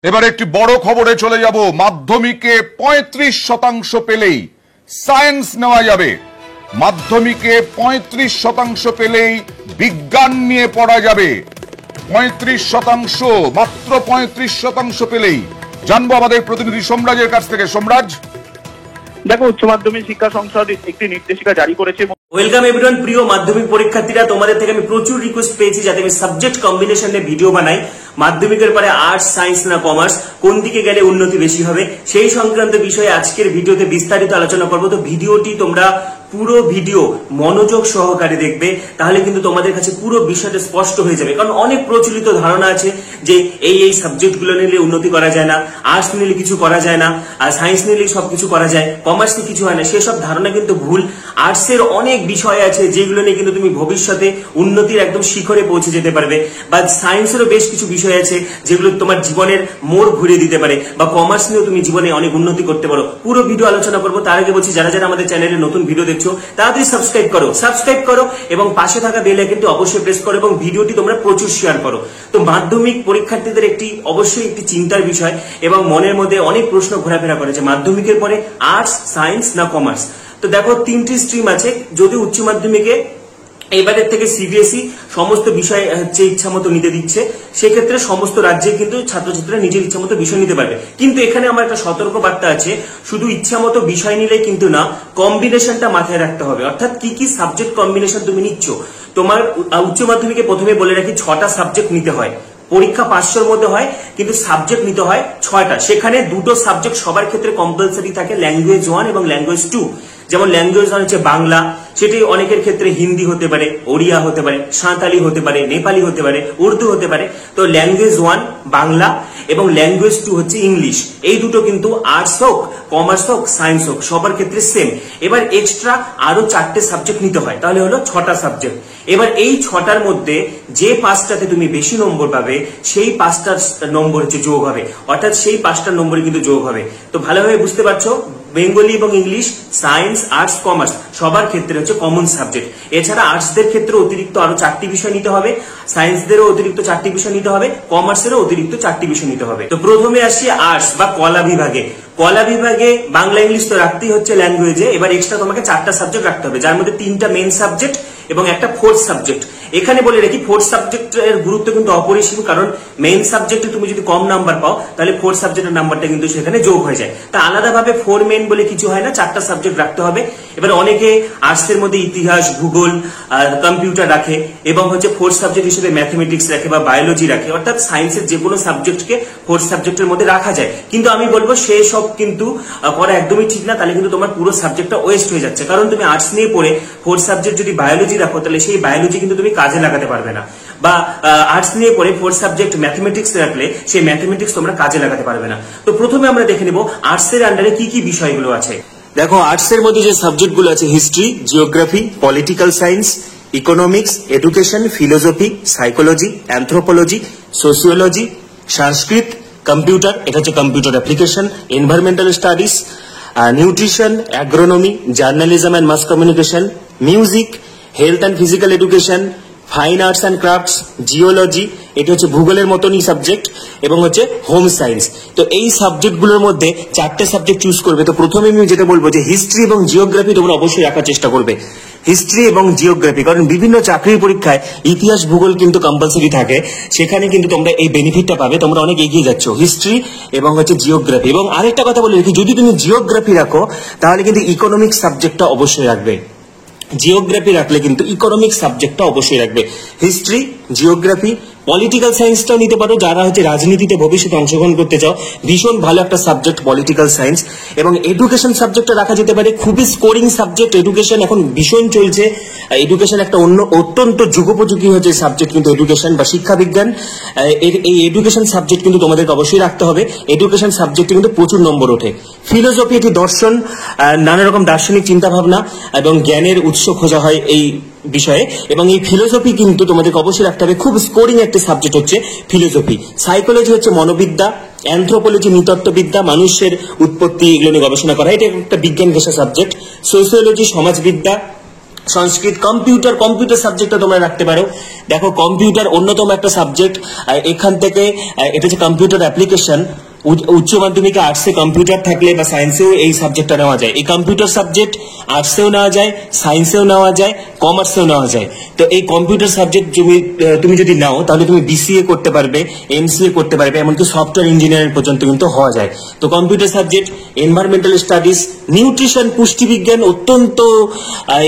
এবার একটি বড় খবরে চলে যাব। মাধ্যমিকে 35% পেলেই সায়েন্স নেওয়া যাবে। মাধ্যমিকে 35% পেলেই বিজ্ঞান নিয়ে পড়া যাবে। 35%, মাত্র 35% পেলেই। জানবো আমাদের প্রতিনিধি সোমরাজের কাছ থেকে। সোমরাজ, দেখো, উচ্চ মাধ্যমিক শিক্ষা সংসদ একটি নির্দেশিকা জারি করেছে। ওয়েলকাম এভরিওয়ান, প্রিয় মাধ্যমিক পরীক্ষার্থীরা, তোমাদের থেকে আমি প্রচুর রিকোয়েস্ট পেয়েছি যাতে আমি সাবজেক্ট কম্বিনেশন নিয়ে ভিডিও বানাই। মাধ্যমিকের পরে আর্টস, সায়েন্স না কমার্স, কোন দিকে গেলে উন্নতি বেশি হবে, সেই সংক্রান্ত বিষয়ে আজকের ভিডিওতে বিস্তারিত আলোচনা করবো। তো ভিডিওটি তোমরা পুরো ভিডিও মনোযোগ সহকারে দেখবে, তাহলে কিন্তু তোমাদের কাছে পুরো বিষয়টা স্পষ্ট হয়ে যাবে। কারণ অনেক প্রচলিত ধারণা আছে যে এই সাবজেক্ট গুলো নিলে উন্নতি করা যায় না, আর্টস নিলে কিছু করা যায় না, আর সায়েন্স নিলে সবকিছু করা যায়, কমার্সে কিছু হয় না। সেসব ধারণা কিন্তু ভুল। আর্টসের অনেক বিষয় আছে যেগুলো নিয়ে কিন্তু তুমি ভবিষ্যতে উন্নতির একদম শিখরে পৌঁছে যেতে পারবে, বা সায়েন্সেরও বেশ কিছু বিষয় আছে যেগুলো তোমার জীবনের মোড় ঘুরিয়ে দিতে পারে, বা কমার্স নিয়েও তুমি জীবনে অনেক উন্নতি করতে পারো। পুরো ভিডিও আলোচনা করবো। তার আগে বলছি, যারা যারা আমাদের চ্যানেলে নতুন ভিডিও দেখছো তাড়াতাড়ি সাবস্ক্রাইব করো এবং পাশে থাকা বেল আইকনটি অবশ্যই প্রেস করো এবং ভিডিওটি তোমরা প্রচুর শেয়ার করো। তো মাধ্যমিক পরীক্ষার্থীদের অবশ্যই একটি চিন্তার বিষয় এবং মনের মধ্যে অনেক প্রশ্ন ঘোরাফেরা করে যে মাধ্যমিকের পরে আর্টস, সায়েন্স না কমার্স। তো দেখো, তিনটি স্ট্রিম আছে। যদি উচ্চ মাধ্যমিকে এবারের থেকে সিবিএসই সমস্ত বিষয় ইচ্ছা মতো নিতে দিচ্ছে, সেক্ষেত্রে সমস্ত রাজ্যে কিন্তু ছাত্রছাত্রীরা নিজের ইচ্ছা মতো বিষয় নিতে পারবে। কিন্তু এখানে আমার একটা সতর্ক বার্তা আছে, শুধু ইচ্ছা মতো বিষয় নিলে কিন্তু না, কম্বিনেশনটা মাথায় রাখতে হবে। অর্থাৎ কি কি সাবজেক্ট কম্বিনেশন তুমি নিচ্ছ। তোমার উচ্চ মাধ্যমিকে প্রথমে বলে রাখি 6টা সাবজেক্ট নিতে হয়। পরীক্ষা 500-র মধ্যে হয়, কিন্তু সাবজেক্ট নিতে হয় 6টা। সেখানে দুটো সাবজেক্ট সবার ক্ষেত্রে কম্পালসারি থাকে, ল্যাঙ্গুয়েজ 1 এবং ল্যাঙ্গুয়েজ 2। যেমন ল্যাঙ্গুয়েজ 1 হচ্ছে বাংলা, সেটি অনেকের ক্ষেত্রে হিন্দি হতে পারে, ওড়িয়া হতে পারে, সাঁওতালি হতে পারে, নেপালি হতে পারে, উর্দু হতে পারে। তো ল্যাঙ্গুয়েজ 1 বাংলা এবং ল্যাঙ্গুয়েজ 2 হচ্ছে ইংলিশ। এই দুটো কিন্তু আর্টস হোক, কমার্স হোক, সায়েন্স হোক, সবার ক্ষেত্রে সেম। এবার এক্সট্রা আরো 4টে সাবজেক্ট নিতে হয়, তাহলে হলো 6টা সাবজেক্ট। এবার এই 6টার মধ্যে যে 5টাতে তুমি বেশি নম্বর পাবে, সেই 5টার নম্বর হচ্ছে যোগ হবে, অর্থাৎ সেই 5টার নম্বরে কিন্তু যোগ হবে। তো ভালোভাবে বুঝতে পারছো, বেঙ্গলি এবং ইংলিশ, সায়েন্স, আর্টস, কমার্স সবার ক্ষেত্রে হচ্ছে কমন সাবজেক্ট। এছাড়া আর্টসদের ক্ষেত্রে অতিরিক্ত আরো 4টি বিষয় নিতে হবে, সায়েন্সদেরও অতিরিক্ত 4টি বিষয় নিতে হবে, কমার্সেরও অতিরিক্ত 4টি বিষয় নিতে হবে। তো প্রথমে আসি আর্টস বা কলা বিভাগে। কলা বিভাগে বাংলা, ইংলিশ তো রাখতেই হচ্ছে ল্যাঙ্গুয়েজে। এবার এক্সট্রা তোমাকে 4টা সাবজেক্ট রাখতে হবে, যার মধ্যে 3টা মেইন সাবজেক্ট এবং একটা ফোর্থ সাবজেক্ট। এখানে বলে রাখি, ফোর্থ সাবজেক্টের গুরুত্ব কিন্তু অপরিসীম, কারণ মেইন সাবজেক্টে তুমি যদি কম নাম্বার পাও, তাহলে ফোর্থ সাবজেক্টের নাম্বারটা কিন্তু সেখানে যোগ হয়ে যায়। তা আলাদাভাবে 4 মেইন বলে কিছু হয় না, 4টা সাবজেক্ট রাখতে হবে। এবার অনেকে আর্টসের মধ্যে ইতিহাস, ভূগোল, কম্পিউটার রাখে এবং হচ্ছে ফোর্থ সাবজেক্ট হিসেবে ম্যাথমেটিক্স রাখে বা বায়োলজি রাখে। অর্থাৎ সায়েন্সের যে কোনো সাবজেক্টকে ফোর্থ সাবজেক্টের মধ্যে রাখা যায়। কিন্তু আমি বলবো সেই সব কিন্তু করা একদমই ঠিক না, তাহলে কিন্তু তোমার পুরো সাবজেক্টটা ওয়েস্ট হয়ে যাচ্ছে। কারণ তুমি আর্টস নিয়ে পড়ে ফোর্থ সাবজেক্ট যদি বায়োলজি রাখো, তাহলে সেই বায়োলজি কিন্তু তুমি কাজে লাগাতে পারবে না। বা আর্টস নিয়ে পড়ে ফোর্থ সাবজেক্ট ম্যাথমেটিক্স রাখলে সেই ম্যাথমেটিক্স তোমরা কাজে লাগাতে পারবে না। তো প্রথমে আমরা দেখে নেব আর্টস এর আন্ডারে কি কি বিষয়গুলো আছে। দেখো, আর্টস এর মধ্যে যে সাবজেক্ট গুলো আছে, history, geography, political science, economics, education, philosophy, psychology, anthropology, sociology, Sanskrit, computer, এটা হচ্ছে computer application, environmental studies, nutrition, agronomy, journalism and mass communication, music, health and physical education, fine arts and crafts, geology, এটা হচ্ছে ভূগোলের মতনই subject, এবং হচ্ছে home science. তো এই সাবজেক্টগুলোর মধ্যে 4টে সাবজেক্ট চুজ করবে। তো প্রথমে আমি যেটা বলবো যে হিস্ট্রি এবং জিওগ্রাফি তোমরা অবশ্যই রাখার চেষ্টা করবে। হিস্ট্রি এবং জিওগ্রাফি, কারণ বিভিন্ন চাকরির পরীক্ষায় ইতিহাস, ভূগোল কিন্তু কম্পালসারি থাকে, সেখানে কিন্তু তোমরা এই বেনিফিটটা পাবে, তোমরা অনেক এগিয়ে যাচ্ছ। হিস্ট্রি এবং হচ্ছে জিওগ্রাফি। এবং আরেকটা কথা বলে রাখি, যদি তুমি জিওগ্রাফি রাখো তাহলে কিন্তু ইকোনমিক্স সাবজেক্টটা অবশ্যই রাখবে। জিওগ্রাফি রাখলে কিন্তু ইকোনমিক্স সাবজেক্টটা অবশ্যই রাখবে। হিস্ট্রি, জিওগ্রাফি, পলিটিক্যাল সায়েন্সটাও নিতে পারো, যারা হচ্ছে রাজনীতিতে ভবিষ্যতে অংশগ্রহণ করতে চাও, ভীষণ ভালো একটা সাবজেক্ট পলিটিক্যাল সায়েন্স। এবং এডুকেশন সাবজেক্টটা রাখা যেতে পারে, খুবই স্কোরিং সাবজেক্ট। এডুকেশন এখন ভীষণ চলছে, এডুকেশন একটা অত্যন্ত যুগোপযোগী হচ্ছে সাবজেক্ট কিন্তু এডুকেশন বা শিক্ষা বিজ্ঞান। এই এডুকেশন সাবজেক্ট কিন্তু তোমাদেরকে অবশ্যই রাখতে হবে। এডুকেশন সাবজেক্টে কিন্তু প্রচুর নম্বর ওঠে। ফিলোসফি, এটি দর্শন, নানা রকম দার্শনিক চিন্তা ভাবনা এবং জ্ঞানের উৎস খোঁজা হয় এই বিষয়ে, এবং এই ফিলোসফি কিন্তু তোমাদেরকে অবশ্যই রাখতে হবে। খুব স্কোরিং একটা সাবজেক্ট হচ্ছে ফিলোসফি। সাইকোলজি হচ্ছে মনোবিদ্যা, অ্যানথ্রোপোলজি নৃতত্ত্ববিদ্যা, মানুষের উৎপত্তি, এগুলো নিয়ে গবেষণা করা, এটা একটা বিজ্ঞান ঘেঁষা সাবজেক্ট। সোসিওলজি সমাজবিদ্যা, সংস্কৃত, কম্পিউটার সাবজেক্টটা তোমরা রাখতে পারো। দেখো কম্পিউটার অন্যতম একটা সাবজেক্ট, এখান থেকে এটা হচ্ছে কম্পিউটার অ্যাপ্লিকেশন। উচ্চ মাধ্যমিকে আর্টসে কম্পিউটার থাকলে বা সায়েন্সেও এই সাবজেক্টটা নেওয়া যায়। এই কম্পিউটার সাবজেক্ট আর্টসেও নেওয়া যায়, সায়েন্সেও নেওয়া যায়, কমার্সেও নেওয়া যায়। তো এই কম্পিউটার সাবজেক্ট তুমি যদি নাও তাহলে তুমি বিসিএ করতে পারবে, এমসিএ করতে পারবে, এমনকি সফটওয়্যার ইঞ্জিনিয়ারিং পর্যন্ত কিন্তু হওয়া যায়। তো computer subject, environmental studies, nutrition, পুষ্টিবিজ্ঞান অত্যন্ত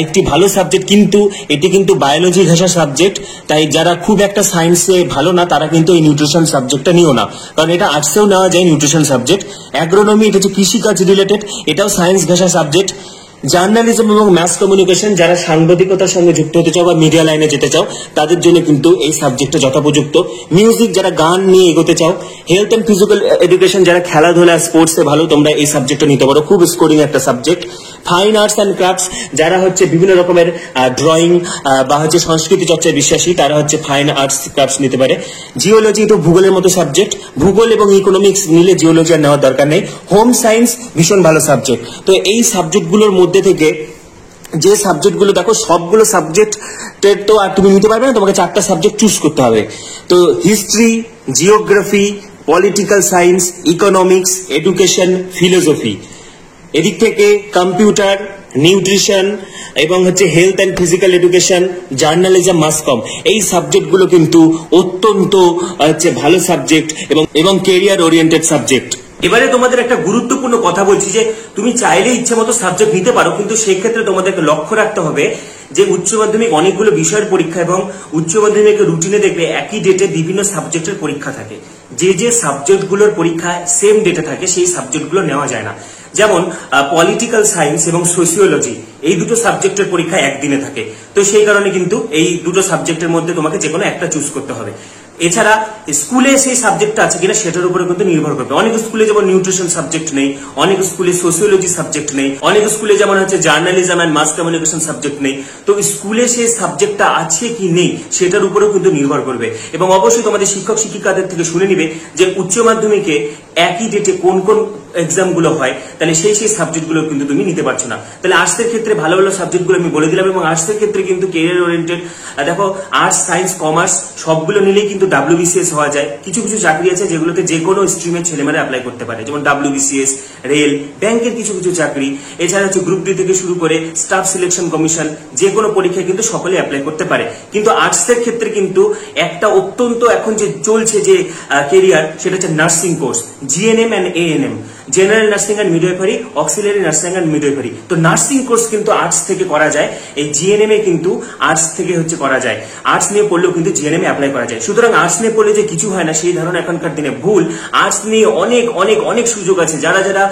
একটি ভালো সাবজেক্ট, কিন্তু এটি কিন্তু বায়োলজি ঘেঁষা সাবজেক্ট। তাই যারা খুব একটা সায়েন্সে ভালো না তারা কিন্তু এই নিউট্রিশন সাবজেক্টটা নিও না, কারণ এটা আর্টসেও নেওয়া যায় নিউট্রিশন সাবজেক্ট। অ্যাগ্রোনমি, এটা হচ্ছে কৃষিকাজ রিলেটেড, এটাও সায়েন্স ঘেঁষা সাবজেক্ট। জার্নালিজম এবং ম্যাস কমিউনিকেশন, যারা সাংবাদিকতার সঙ্গে যুক্ত হতে চাও বা মিডিয়া লাইনে যেতে চাও তাদের জন্য কিন্তু এই সাবজেক্টটা যথোপযুক্ত। মিউজিক, যারা গান নিয়ে এগোতে চাও। হেলথ অ্যান্ড ফিজিক্যাল এডুকেশন, যারা খেলাধুলা স্পোর্টসে ভালো, তোমরা এই সাবজেক্টটা নিতে পারো, খুব স্কোরিং একটা subject. Fine arts and crafts, যারা হচ্ছে বিভিন্ন রকমের ড্রয়িং বা হচ্ছে সংস্কৃতি চর্চায় বিশ্বাসী, তারা হচ্ছে ফাইন আর্টস ক্রাফটস নিতে পারে। জিওলজি, এটা ভূগোলের মতো সাবজেক্ট, ভূগোল এবং ইকোনমিক্স নিলে জিওলজি আর নেওয়ার দরকার নেই। হোম সায়েন্স ভীষণ ভালো সাবজেক্ট। তো এই সাবজেক্টগুলোর মধ্যে থেকে যে সাবজেক্টগুলো, দেখো সবগুলো সাবজেক্টের তো আর তুমি নিতে পারবে না, তোমাকে 4টা সাবজেক্ট চুজ করতে হবে। তো history, geography, political science, economics, education, philosophy. এদিক থেকে কম্পিউটার, নিউট্রিশন এবং হচ্ছে health and physical education, journalism, mass com, এই সাবজেক্টগুলো কিন্তু অত্যন্ত হচ্ছে ভালো সাবজেক্ট এবং কেরিয়ার ওরিয়েন্টেড সাবজেক্ট। এবারে তোমাদের একটা গুরুত্বপূর্ণ কথা বলছি যে তুমি চাইলে ইচ্ছে মতো সাবজেক্ট নিতে পারো, কিন্তু সেই ক্ষেত্রে তোমাদেরকে লক্ষ্য রাখতে হবে যে উচ্চ মাধ্যমিক অনেকগুলো বিষয়ের পরীক্ষা এবং উচ্চ মাধ্যমিকের রুটিনে দেখবে একই ডেটে বিভিন্ন সাবজেক্টের পরীক্ষা থাকে। যে সাবজেক্টগুলোর পরীক্ষা সেম ডেটে থাকে সেই সাবজেক্টগুলো নেওয়া যায় না। যেমন পলিটিক্যাল সায়েন্স এবং সোসিওলজি, এই দুটো সাবজেক্টের পরীক্ষা একদিনে থাকে। তো সেই কারণে কিন্তু এই দুটো সাবজেক্টের মধ্যে তোমাকে যে কোনো একটা চুজ করতে হবে। এছাড়া স্কুলে সেই সাবজেক্টটা আছে কিনা সেটার উপরে কিন্তু নির্ভর করবে। অনেক স্কুলে যেমন নিউট্রিশন সাবজেক্ট নেই, অনেক স্কুলে সোসিওলজি সাবজেক্ট নেই, অনেক স্কুলে যেমন হচ্ছে journalism and mass communication subject নেই। তো স্কুলে সেই সাবজেক্টটা আছে কি নেই সেটার উপরেও কিন্তু নির্ভর করবে। এবং অবশ্যই তোমাদের শিক্ষক শিক্ষিকাদের থেকে শুনে নিবে যে উচ্চ মাধ্যমিকে একই ডেটে কোন কোন এক্সাম গুলো হয়, তাহলে সেই সাবজেক্ট গুলো কিন্তু তুমি নিতে পারছো না। তাহলে আর্টসের ক্ষেত্রে ভালো ভালো সাবজেক্ট গুলো আমি বলে দিলাম, এবং আর্টসের ক্ষেত্রে কিন্তু কেরিয়ার ওরিয়েন্টেড, দেখো আর্টস, সায়েন্স, কমার্স সবগুলো নিলেই কিন্তু WBCS হওয়া যায়। কিছু কিছু চাকরি আছে যেগুলোতে যে কোনো স্ট্রিমের ছেলেমেয়েরা অ্যাপ্লাই করতে পারে, যেমন WBCS, রেল, ব্যাংকের কিছু কিছু চাকরি। এছাড়া হচ্ছে গ্রুপ ডি থেকে শুরু করে স্টাফ সিলেকশন কমিশন, যে কোনো পরীক্ষায় কিন্তু সকলে অ্যাপ্লাই করতে পারে। কিন্তু আর্টসের ক্ষেত্রে কিন্তু একটা অত্যন্ত এখন যে চলছে যে কেরিয়ার, সেটা হচ্ছে nursing course, GNM and ANM, general nursing and midwifery, auxiliary nursing and midwifery. তো নার্সিং কোর্স কিন্তু আর্টস থেকে করা যায়, এই GNM এ কিন্তু আর্টস থেকে হচ্ছে করা যায়। আর্টস নিয়ে পড়লেও কিন্তু GNM এ অ্যাপ্লাই করা যায়। সুতরাং আর্টস নিয়ে পড়লে যে কিছু হয় না সেই ধারণা এখনকার দিনে ভুল। আর্টস নিয়ে অনেক অনেক অনেক সুযোগ আছে। যারা যারা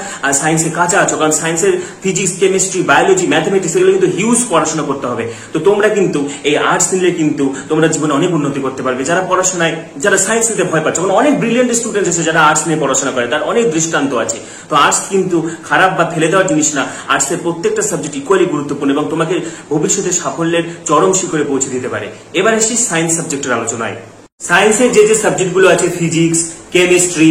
সায়েন্সে কাঁচা আছো, কারণ সায়েন্সের ফিজিক্স, কেমিস্ট্রি, বায়োলজি, ম্যাথমেটিক্স এগুলো কিন্তু হিউজ পড়াশোনা করতে হবে। তো তোমরা কিন্তু এই আর্টস নিলে কিন্তু তোমরা জীবনে অনেক উন্নতি করতে পারবে। যারা পড়াশোনায়, যারা সায়েন্স নিতে ভয় পাচ্ছে, কারণ অনেক ব্রিলিয়েন্ট স্টুডেন্ট আছে যারা আর্টস নিয়ে পড়াশোনা করে, তার অনেক দৃষ্টান্ত আছে। তো আর্টস কিন্তু খারাপ বা ফেলে দেওয়ার জিনিস না। আর্টসের প্রত্যেকটা সাবজেক্ট ইকুয়ালি গুরুত্বপূর্ণ এবং তোমাকে ভবিষ্যতে সাফল্যের চরম শিখরে পৌঁছে দিতে পারে। এবার আসছি সায়েন্স সাবজেক্টের আলোচনায়। সায়েন্সের যে সাবজেক্টগুলো আছে, physics, chemistry,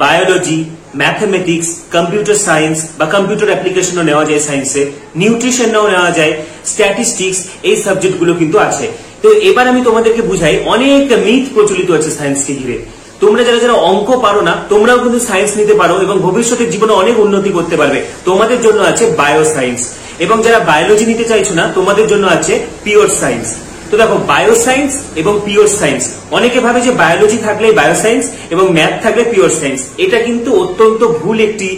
biology, mathematics, computer science বা কম্পিউটার অ্যাপ্লিকেশনও নেওয়া যায় সায়েন্সে, নিউট্রিশনও নেওয়া যায়, স্ট্যাটিস্টিক্স, এই সাবজেক্টগুলো কিন্তু আছে। তো এবার আমি তোমাদেরকে বুঝাই, অনেক মিথ প্রচলিত আছে সায়েন্সকে ঘিরে। তোমরা যারা যারা অঙ্ক পারো না, তোমরাও কিন্তু সায়েন্স নিতে পারো এবং ভবিষ্যতের জীবনে অনেক উন্নতি করতে পারবে। তোমাদের জন্য আছে বায়ো সায়েন্স, এবং যারা বায়োলজি নিতে চাইছো না তোমাদের জন্য আছে পিওর সায়েন্স। তো দেখো, বায়ো সায়েন্স এবং পিওর সায়েন্স, অনেকে ভাবে যে বায়োলজি থাকলে বায়ো সায়েন্স এবং ম্যাথ থাকলে পিওর সায়েন্স। এটা কিন্তু অত্যন্ত ভুল একটি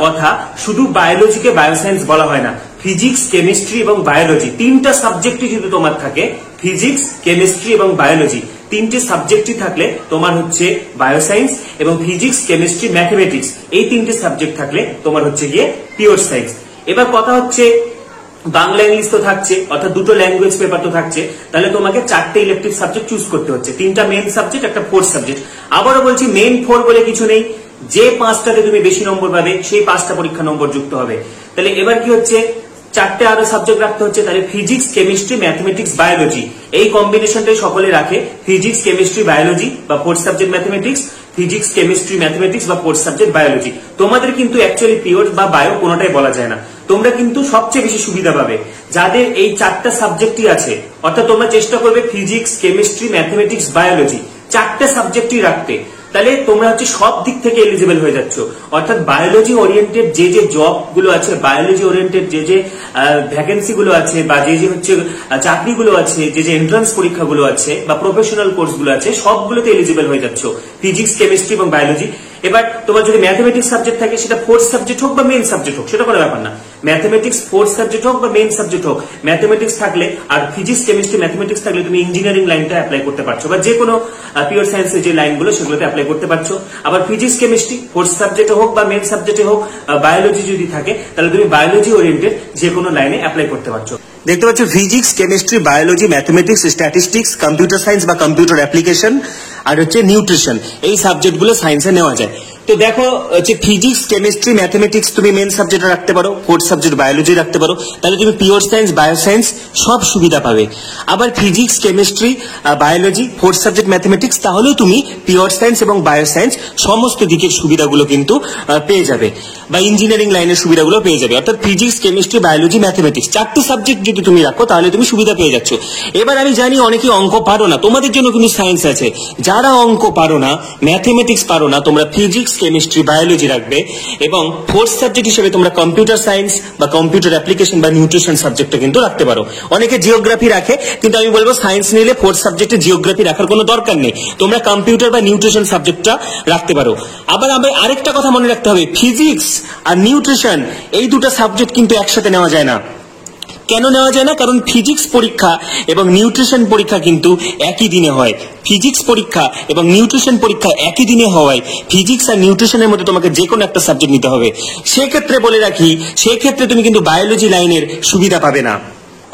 কথা। শুধু বায়োলজিকে বায়ো সায়েন্স বলা হয় না, ফিজিক্স, কেমিস্ট্রি এবং বায়োলজি তিনটা সাবজেক্টই যদি তোমার থাকে, ফিজিক্স, কেমিস্ট্রি এবং বায়োলজি তিনটে সাবজেক্টই থাকলে তোমার হচ্ছে বায়ো সায়েন্স, এবং ফিজিক্স, কেমিস্ট্রি, ম্যাথমেটিক্স এই তিনটে সাবজেক্ট থাকলে তোমার হচ্ছে গিয়ে পিওর সায়েন্স। এবার কথা হচ্ছে, বাংলা ইংলিশ তো থাকছে, অর্থাৎ দুটো ল্যাঙ্গুয়েজ পেপার তো থাকছে, তাহলে তোমাকে 4টে ইলেকটিভ সাবজেক্ট চুজ করতে হচ্ছে, 3টা মেইন সাবজেক্ট, একটা ফোর্থ সাবজেক্ট। আবারও বলছি, মেইন 4 বলে কিছু নেই, যে 5টাতে তুমি বেশি নম্বর পাবে সেই 5টা পরীক্ষা নম্বর যুক্ত হবে। তাহলে এবার কি হচ্ছে, 4টে আরো সাবজেক্ট রাখতে হচ্ছে, তাহলে ফিজিক্স, কেমিস্ট্রি, ম্যাথমেটিক্স, বায়োলজি, এই কম্বিনেশনটাই সকলে রাখে, ফিজিক্স, কেমিস্ট্রি, বায়োলজি বা fourth subject mathematics, physics, chemistry, mathematics বা ফোর্থ সাবজেক্ট বায়োলজি। তোমাদের কিন্তু অ্যাকচুয়ালি পিওর বা বায়ো কোনোটাই বলা যায় না, তোমরা কিন্তু সবচেয়ে বেশি সুবিধা পাবে যাদের এই 4টা সাবজেক্টই আছে। অর্থাৎ তোমরা চেষ্টা করবে ফিজিক্স, কেমিস্ট্রি, ম্যাথমেটিক্স, বায়োলজি 4টে সাবজেক্টই রাখতে, তাহলে তোমরা হচ্ছে সব দিক থেকে এলিজিবল হয়ে যাচ্ছ। অর্থাৎ বায়োলজি ওরিয়েন্টেড যে যে জব গুলো আছে, বায়োলজি ওরিয়েন্টেড যে যে ভ্যাকেন্সি গুলো আছে, বা যে যে হচ্ছে চাকরিগুলো আছে, যে যে এন্ট্রান্স পরীক্ষাগুলো আছে বা প্রফেশনাল কোর্স গুলো আছে, সবগুলোতে এলিজিবল হয়ে যাচ্ছ ফিজিক্স, কেমিস্ট্রি এবং বায়োলজি। এবার তোমার যদি ম্যাথমেটিক্স সাবজেক্ট থাকে, সেটা ফোর্থ সাবজেক্ট হোক বা মেইন সাবজেক্ট হোক, সেটা কোনো ব্যাপার না। ম্যাথমেটিক্স ফোর্থ সাবজেক্ট হোক বা মেইন সাবজেক্ট হোক, ম্যাথমেটিক্স থাকলে আর ফিজিক্স, কেমিস্ট্রি, ম্যাথমেটিক্স থাকলে তুমি ইঞ্জিনিয়ারিং লাইনটা অ্যাপ্লাই করতে পারছো, বা যে কোনো পিওর সায়েন্সের যে লাইনগুলো সেগুলোতে অ্যাপ্লাই করতে পারছো। আবার ফিজিক্স, কেমিস্ট্রি ফোর্থ সাবজেক্টে হোক বা মেইন সাবজেক্টে হোক, বায়োলজি যদি থাকে তাহলে তুমি বায়োলজি ওরিয়েন্টেড যে কোনো লাইনে অ্যাপ্লাই করতে পারছো। দেখতে পাচ্ছ physics, chemistry, biology, mathematics, statistics, computer science বা কম্পিউটার অ্যাপ্লিকেশন, আর হচ্ছে নিউট্রিশন, এই সাবজেক্টগুলো সায়েন্সে নেওয়া যায়। তো দেখো হচ্ছে ফিজিক্স, কেমিস্ট্রি, ম্যাথমেটিক্স তুমি মেন সাবজেক্টে রাখতে পারো, ফোর্থ সাবজেক্ট বায়োলজি রাখতে পারো, তাহলে তুমি পিওর সায়েন্স, বায়ো সায়েন্স সব সুবিধা পাবে। আবার physics, chemistry, biology, fourth subject mathematics, তাহলেও তুমি পিওর সায়েন্স এবং বায়ো সায়েন্স সমস্ত দিকের সুবিধাগুলো কিন্তু পেয়ে যাবে, বা ইঞ্জিনিয়ারিং লাইনের সুবিধাগুলো পেয়ে যাবে। অর্থাৎ ফিজিক্স, কেমিস্ট্রি, বায়োলজি, ম্যাথমেটিক্স 4টে সাবজেক্ট যদি তুমি রাখো তাহলে তুমি সুবিধা পেয়ে যাচ্ছ। এবার আমি জানি অনেকে অঙ্ক পারো না, তোমাদের জন্য কিন্তু সায়েন্স আছে। যারা অঙ্ক পারো না, ম্যাথমেটিক্স পারো না, তোমরা ফিজিক্স, কেমিস্ট্রি, বায়োলজি রাখবে, এবং ফোর্থ সাবজেক্ট হিসেবে তোমরা কম্পিউটার সায়েন্স বা কম্পিউটার অ্যাপ্লিকেশন বা নিউট্রিশন সাবজেক্টটা কিন্তু রাখতে পারো। অনেকে জিওগ্রাফি রাখে, কিন্তু আমি বলবো সায়েন্স নিলে ফোর্থ সাবজেক্টে জিওগ্রাফি রাখার কোনো দরকার নেই, তোমরা কম্পিউটার বা নিউট্রিশন সাবজেক্টটা রাখতে পারো। আবার আরেকটা কথা মনে রাখতে হবে, ফিজিক্স আর নিউট্রিশন এই দুটো সাবজেক্ট কিন্তু একসাথে নেওয়া যায় না। কেন নেওয়া যায় না? কারণ ফিজিক্স পরীক্ষা এবং নিউট্রিশন পরীক্ষা কিন্তু একই দিনে হয়। ফিজিক্স পরীক্ষা এবং নিউট্রিশন পরীক্ষা একই দিনে হওয়ায় ফিজিক্স আর নিউট্রিশনের মধ্যে তোমাকে যে কোনো একটা সাবজেক্ট নিতে হবে। সেক্ষেত্রে বলে রাখি, সেক্ষেত্রে তুমি কিন্তু বায়োলজি লাইনের সুবিধা পাবে না।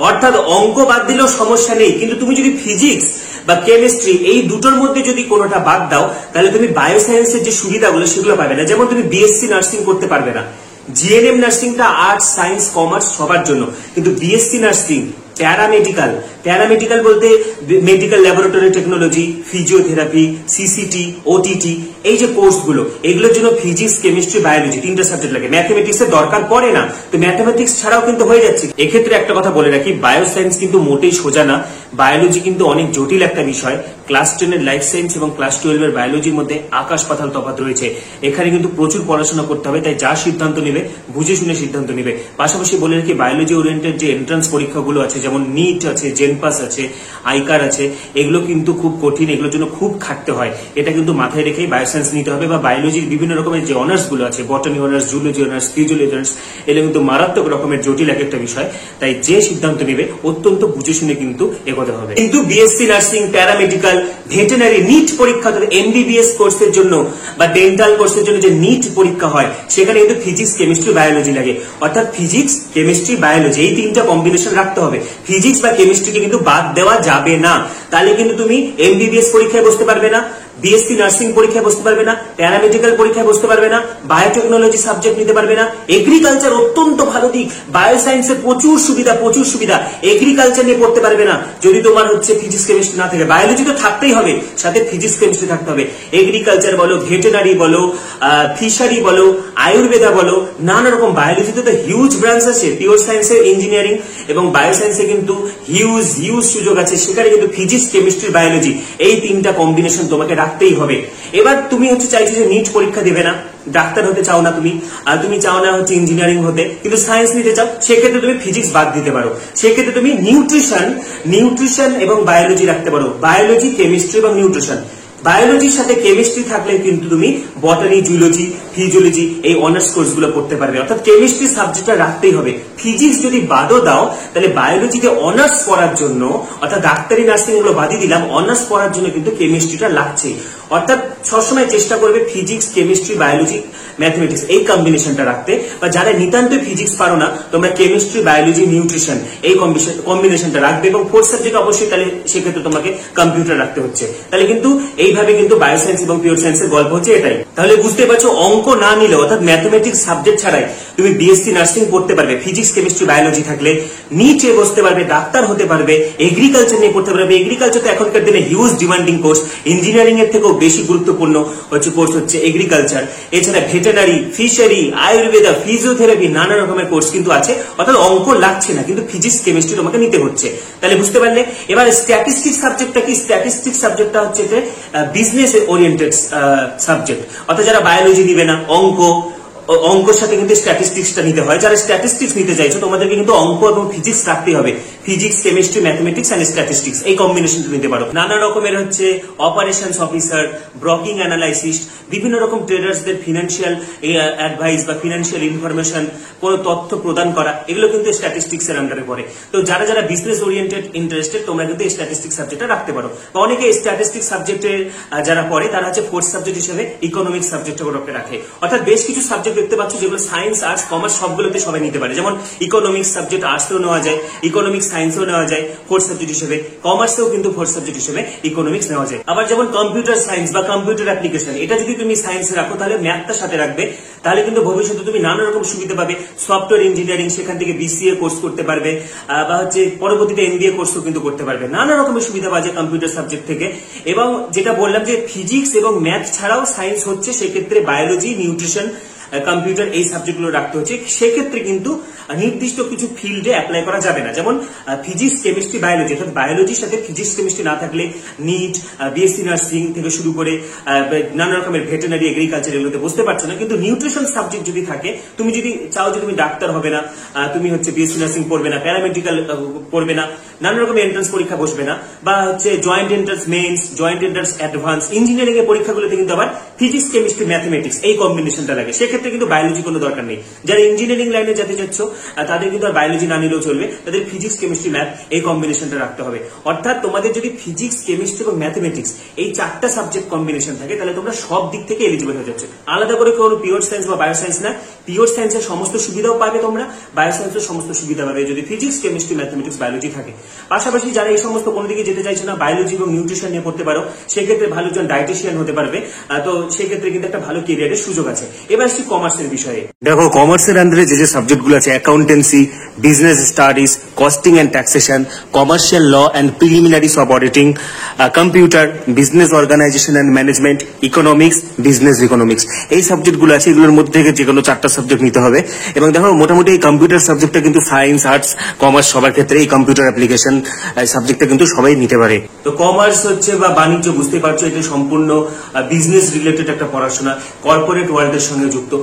অর্থাৎ অঙ্ক বাদ দিলেও সমস্যা নেই, কিন্তু তুমি যদি ফিজিক্স বা কেমিস্ট্রি এই দুটোর মধ্যে যদি কোনোটা বাদ দাও, তাহলে তুমি বায়ো সায়েন্সের যে সুবিধাগুলো সেগুলো পাবে না। যেমন তুমি বিএসসি নার্সিং করতে পারবে না। জিএনএম নার্সিংটা আর্টস, সায়েন্স, কমার্স সবার জন্য, কিন্তু বিএসসি নার্সিং, প্যারামেডিক্যাল বলতে medical laboratory technology, physiotherapy, সিসিটি, OTT, এই যে কোর্সগুলো, এগুলোর জন্য ফিজিক্স, কেমিস্ট্রি, বায়োলজি 3টে সাবজেক্ট লাগে। ম্যাথমেটিক্স এর দরকার পড়ে না, তো ম্যাথমেটিক্স ছাড়াও কিন্তু হয়ে যাচ্ছে। এক্ষেত্রে একটা কথা বলে রাখি, বায়ো সায়েন্স কিন্তু মোটেই সোজা না, বায়োলজি কিন্তু অনেক জটিল একটা বিষয়। ক্লাস 10 লাইফ সায়েন্স এবং ক্লাস 12 বায়োলজির মধ্যে আকাশ পাতাল তফাৎ রয়েছে। এখানে কিন্তু প্রচুর পড়াশোনা করতে হবে, তাই যা সিদ্ধান্ত নেবে বুঝে শুনে সিদ্ধান্ত নেবে। পাশাপাশি বলে রাখি, বায়োলজি ওরিয়েন্টেড যে এন্ট্রান্স পরীক্ষাগুলো আছে, যেমন নিট আছে, জেনপাস আছে, আইকার আছে, এগুলো কিন্তু খুব কঠিন, এগুলোর জন্য খুব খাটতে হয়। এটা কিন্তু মাথায় রেখেই বায়োসায়েন্স নিতে হবে, বা বায়োলজির বিভিন্ন রকমের যে অনার্স গুলো আছে, বটানি honours, zoology honours, physiology honours, এগুলো কিন্তু মারাত্মক রকমের জটিল এক একটা বিষয়। তাই যে সিদ্ধান্ত নেবে অত্যন্ত বুঝে শুনে কিন্তু এগোতে হবে। কিন্তু BSc nursing, paramedical, veterinary, NEET পরীক্ষা, এমবিবিএস কোর্সের জন্য বা ডেন্টাল কোর্সের জন্য যে নিট পরীক্ষা হয়, সেখানে কিন্তু ফিজিক্স, কেমিস্ট্রি, বায়োলজি লাগে। অর্থাৎ ফিজিক্স, কেমিস্ট্রি, বায়োলজি এই 3টা কম্বিনেশন রাখতে হবে। ফিজিক্স বা কেমিস্ট্রিকে কিন্তু বাদ দেওয়া যাবে না, তাহলে কিন্তু তুমি এমবিবিএস পরীক্ষায় বসতে পারবে না, বিএসসি নার্সিং পরীক্ষায় বসতে পারবে না, প্যারামেডিক্যাল পরীক্ষায় বসতে পারবে না, বায়োটেকনোলজি সাবজেক্ট নিতে পারবে না। এগ্রিকালচার অত্যন্ত ভালো দিক, বায়ো সায়েন্সের প্রচুর সুবিধা, এগ্রিকালচার নিয়ে পড়তে পারবে না যদি তোমার হচ্ছে ফিজিক্স, কেমিস্ট্রি না থাকে। বায়োলজি তো থাকতেই হবে, সাথে ফিজিক্স, কেমিস্ট্রি থাকতে হবে। এগ্রিকালচার বলো, ভেটেনারি বলো, ফিশারি বলো, আয়ুর্বেদা বলো, নানা রকম। বায়োলজিতে তো হিউজ ব্রাঞ্চ আছে, পিওর সায়েন্সে, ইঞ্জিনিয়ারিং এবং বায়ো সায়েন্সে কিন্তু হিউজ সুযোগ আছে। সেখানে কিন্তু ফিজিক্স, কেমিস্ট্রি, বায়োলজি এই 3টা কম্বিনেশন তোমাকে রাখতেই হবে। এবার তুমি হচ্ছে চাইছো যে নিট পরীক্ষা দেবে না, ডাক্তার হতে চাও না তুমি, আর তুমি চাও না হচ্ছে ইঞ্জিনিয়ারিং হতে, কিন্তু সায়েন্স নিতে চাও, সেক্ষেত্রে তুমি ফিজিক্স বাদ দিতে পারো। সেক্ষেত্রে তুমি নিউট্রিশন এবং বায়োলজি রাখতে পারো। বায়োলজি, কেমিস্ট্রি এবং নিউট্রিশন। বায়োলজির সাথে কেমিস্ট্রি থাকলে কিন্তু তুমি বটানি, জুলজি, ফিজিওলজি এই অনার্স কোর্স গুলো পড়তে পারবে। অর্থাৎ কেমিস্ট্রি সাবজেক্টটা রাখতেই হবে। ফিজিক্স যদি বাদও দাও, তাহলে বায়োলজিতে অনার্স পড়ার জন্য, অর্থাৎ ডাক্তারি, নার্সিং গুলো বাদই দিলাম, অনার্স পড়ার জন্য কিন্তু কেমিস্ট্রিটা লাগছে। অর্থাৎ সবসময় চেষ্টা করবে ফিজিক্স, কেমিস্ট্রি, বায়োলজি, ম্যাথমেটিক্স এই কম্বিনেশনটা রাখতে। বা যারা নিতান্ত ফিজিক্স পারো না, তোমরা কেমিস্ট্রি, বায়োলজি, নিউট্রিশন এই কম্বিনেশনটা রাখবে। এবং ফোর্থ সাবজেক্ট অবশ্যই, তাহলে সেক্ষেত্রে তোমাকে কম্পিউটার রাখতে হচ্ছে। তাহলে কিন্তু এইভাবে কিন্তু বায়ো সায়েন্স এবং পিওর সায়েন্সের গল্প হচ্ছে এটাই। তাহলে বুঝতে পারছো, অঙ্ক না নিলে, অর্থাৎ ম্যাথমেটিক্স সাবজেক্ট ছাড়াই তুমি বিএসসি নার্সিং পড়তে পারবে। ফিজিক্স, কেমিস্ট্রি, বায়োলজি থাকলে নিচে বসতে পারবে, ডাক্তার হতে পারবে, এগ্রিকালচার নিয়ে পড়তে পারবে। এগ্রিকালচার তো এখনকার দিনে হিউজ ডিমান্ডিং কোর্স, ইঞ্জিনিয়ারিং এর থেকেও বেশি গুরুত্বপূর্ণ কোর্স হচ্ছে এগ্রিকালচার, এছাড়া ভেটেনারি, ফিশারি, আয়ুর্বেদা, ফিজিওথেরাপি, নানা রকমের কোর্স কিন্তু আছে। অর্থাৎ অঙ্ক লাগছে না, কিন্তু ফিজিক্স কেমিস্ট্রি তোমাকে নিতে হচ্ছে। তাহলে বুঝতে পারলে। এবার স্ট্যাটিস্টিক্স সাবজেক্টটা কি? স্ট্যাটিস্টিক্স সাবজেক্টটা হচ্ছে বিজনেস ওরিয়েন্টেড সাবজেক্ট। অর্থাৎ যারা বায়োলজি নিবে না, অঙ্কের সাথে কিন্তু স্ট্যাটিস্টিক্সটা নিতে হয়। যারা স্ট্যাটিস্টিক্স নিতে চাইছো তোমাদেরকে কিন্তু অঙ্ক এবং ফিজিক্স রাখতে হবে। Physics, chemistry, mathematics and statistics এই কম্বিনেশনটা নিতে পারো। নানা রকমের হচ্ছে অপারেশনস অফিসার, ব্রোকিং অ্যানালাইসিস, বিভিন্ন রকম ট্রেডার্সদের ফিনান্সিয়াল অ্যাডভাইস বা ফিনান্সিয়াল ইনফরমেশন, কোন তথ্য প্রদান করা, এগুলো কিন্তু স্ট্যাটিস্টিক্স এর আন্ডারে পড়ে। তো যারা যারা বিজনেস ওরিয়েন্টেড ইন্টারেস্টেড তোমরা কিন্তু স্ট্যাটিস্টিক্স সাবজেক্টটা রাখতে পারো। বা অনেকে স্ট্যাটিস্টিক্স সাবজেক্টে যারা পড়ে তারা হচ্ছে ফোর্থ সাবজেক্ট হিসেবে ইকোনমিক্স সাবজেক্টটা রাখে। অর্থাৎ বেশ কিছু সাবজেক্ট দেখতে পাচ্ছ যেগুলো সায়েন্স, আর্টস, কমার্স সবগুলোতে সবাই নিতে পারে। যেমন ইকোনমিক্স সাবজেক্ট আর্টসেও নেওয়া যায়, ইকোনমিক্স সায়েন্সেও নেওয়া যায় ফোর্থ সাবজেক্ট হিসেবে, কমার্সেও কিন্তু ফোর্থ সাবজেক্ট হিসেবে ইকোনমিক্স নেওয়া যায়। আবার যেমন কম্পিউটার সায়েন্স বা কম্পিউটার অ্যাপ্লিকেশন, এটা যদি তুমি সায়েন্সে রাখো তাহলে ম্যাথটা সাথে রাখবে, তাহলে কিন্তু ভবিষ্যতে তুমি নানা রকম সুবিধা পাবে। সফটওয়্যার ইঞ্জিনিয়ারিং, সেখান থেকে বিসিএ কোর্স করতে পারবে, বা হচ্ছে পরবর্তীতে এমবিএ কোর্সও কিন্তু করতে পারবে। নানা রকমের সুবিধা পাওয়া যায় কম্পিউটার সাবজেক্ট থেকে। এবং যেটা বললাম যে ফিজিক্স এবং ম্যাথ ছাড়াও সায়েন্স হচ্ছে, সেক্ষেত্রে বায়োলজি, নিউট্রিশন, কম্পিউটার এই সাবজেক্টগুলো রাখতে হচ্ছে। সেক্ষেত্রে কিন্তু নির্দিষ্ট কিছু ফিল্ডে অ্যাপ্লাই করা যাবে না। যেমন ফিজিক্স, কেমিস্ট্রি, বায়োলজি, অর্থাৎ বায়োলজির সাথে ফিজিক্স কেমিস্ট্রি না থাকলে নিট, বিএসসি নার্সিং থেকে শুরু করে নানা রকমের ভেটেনারি, এগ্রিকালচার এগুলোতে বুঝতে পারছো না। কিন্তু নিউট্রিশন সাবজেক্ট যদি থাকে, তুমি যদি চাও যে তুমি ডাক্তার হবে না, তুমি হচ্ছে বিএসসি নার্সিং পড়বে না, প্যারামেডিক্যাল পড়বে না, নানা রকমের এন্ট্রান্স পরীক্ষা বসবে না, বা হচ্ছে joint entrance means, joint entrance advance, engineering এর পরীক্ষাগুলোতে কিন্তু আবার ফিজিক্স, কেমিস্ট্রি, ম্যাথমেটিক্স এই কম্বিনেশনটা লাগে। সেক্ষেত্রে কিন্তু বায়োলজি কোনো দরকার নেই। যারা ইঞ্জিনিয়ারিং লাইনে যেতে চাচ্ছ তাদের কিন্তু আর বায়োলজি না নিলেও চলবে, তাদের ফিজিক্স, কেমিস্ট্রি, ম্যাথ এই কম্বিনেশনটা রাখতে হবে। অর্থাৎ তোমাদের যদি ফিজিক্স, কেমিস্ট্রি এবং ম্যাথমেটিক্স এই চারটা সাবজেক্ট কম্বিনেশন থাকে তাহলে তোমরা সব দিক থেকে এলিজিবল হয়ে যাচ্ছে। আলাদা করে কোনো পিওর সায়েন্স বা বায়ো সায়েন্স না, পিওর সায়েন্সের সমস্ত সুবিধাও পাবে তোমরা, বায়ো সায়েন্সের সমস্ত সুবিধা পাবে যদি ফিজিক্স, কেমিস্ট্রি, ম্যাথমেটিক্স, বায়োলজি থাকে। পাশাপাশি যারা এই সমস্ত কোনো দিকে যেতে চাইছে না, বায়োলজি এবং নিউট্রিশন নিয়ে পড়তে পারো, সেক্ষেত্রে ভালো একজন ডায়েটিশিয়ান হতে পারবে। তো সেক্ষেত্রে কিন্তু একটা ভালো কেরিয়ারের সুযোগ আছে। এবার আসছি কমার্সের বিষয়ে। দেখো কমার্সের আন্ডারে যে সাবজেক্টগুলো আছে, accountancy, business studies, costing and taxation, commercial law and preliminaries of auditing, computer, business organisation and management, economics, business economics এই সাবজেক্টগুলো আছে। এগুলোর মধ্যে থেকে যে কোনো চারটা সাবজেক্ট নিতে হবে। এবং দেখো মোটামুটি এই কম্পিউটার সাবজেক্টটা কিন্তু সায়েন্স, আর্টস, কমার্স সবার ক্ষেত্রে এই কম্পিউটার অ্যাপ্লিকেশন সাবজেক্টটা কিন্তু সবাই নিতে পারে। তো কমার্স হচ্ছে বা বাণিজ্য, বুঝতেই পারছো এটা সম্পূর্ণ বিজনেস রিলেটেড একটা পড়াশোনা, কর্পোরেট ওয়ার্ল্ডের সঙ্গে যুক্ত।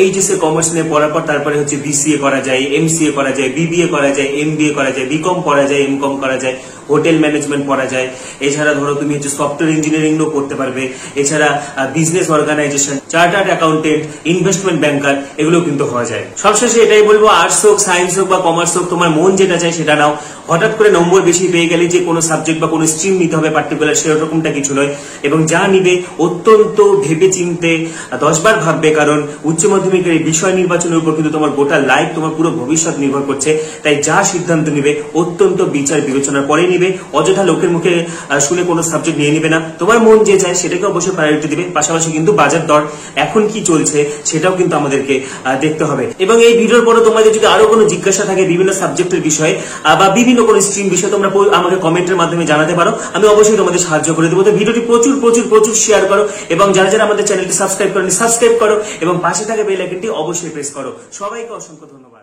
এইচএসএ কমার্স নিয়ে পড়ার পর তারপরে হচ্ছে বিসিএ করা যায়, এমসিএ করা যায়, বিবিএ করা যায়, এমবিএ করা যায়, বিকম করা যায়, এমকম করা যায়, হোটেল ম্যানেজমেন্ট পড়া যায়। এছাড়া ধরো তুমি হচ্ছে সফটওয়্যার ইঞ্জিনিয়ারিং ও করতে পারবে। এছাড়া business organisation, chartered accountant, investment banker এগুলো কিন্তু হওয়া যায়। সবশেষে এটাই বলবো, আর্টস হোক, সায়েন্স হোক বা কমার্স হোক, তোমার মন যেটা চায় সেটা নাও। হঠাৎ করে নম্বর বেশি পেয়ে গেলে যে কোনো সাবজেক্ট বা কোনো স্ট্রিম নিতে হবে পার্টিকুলার, সেরকমটা কিছু নয়। এবং যা নিবে অত্যন্ত ভেবে চিনতে 10 বার ভাববে, কারণ উচ্চ মাধ্যমিকের এই বিষয় নির্বাচনের উপর কিন্তু তোমার গোটা লাইফ, তোমার পুরো ভবিষ্যৎ নির্ভর করছে। তাই যা সিদ্ধান্ত নিবে অত্যন্ত বিচার বিবেচনার পরে নিবে। অযথা লোকের মুখে শুনে কোনো সাবজেক্ট নিয়ে নিবে না। তোমার মন যে চায় সেটাকে অবশ্যই প্রায়োরিটি দিবে। পাশাপাশি কিন্তু বাজার দর এখন কি চলছে সেটাও কিন্তু আমাদেরকে দেখতে হবে। এবং এই ভিডিওর পরে তোমাদের যদি আরো কোনো জিজ্ঞাসা থাকে বিভিন্ন সাবজেক্টের বিষয়ে বা বিভিন্ন কোনো স্ট্রিম বিষয়ে, তোমরা আমাকে কমেন্টের মাধ্যমে জানাতে পারো। আমি অবশ্যই তোমাদের সাহায্য করে দেবো। তো ভিডিওটি প্রচুর প্রচুর প্রচুর শেয়ার করো, এবং যারা যারা আমাদের চ্যানেলটি সাবস্ক্রাইব করেনি সাবস্ক্রাইব করো, এবং পাশে থাকা বেল আইকনটি অবশ্যই প্রেস করো। সবাইকে অসংখ্য ধন্যবাদ।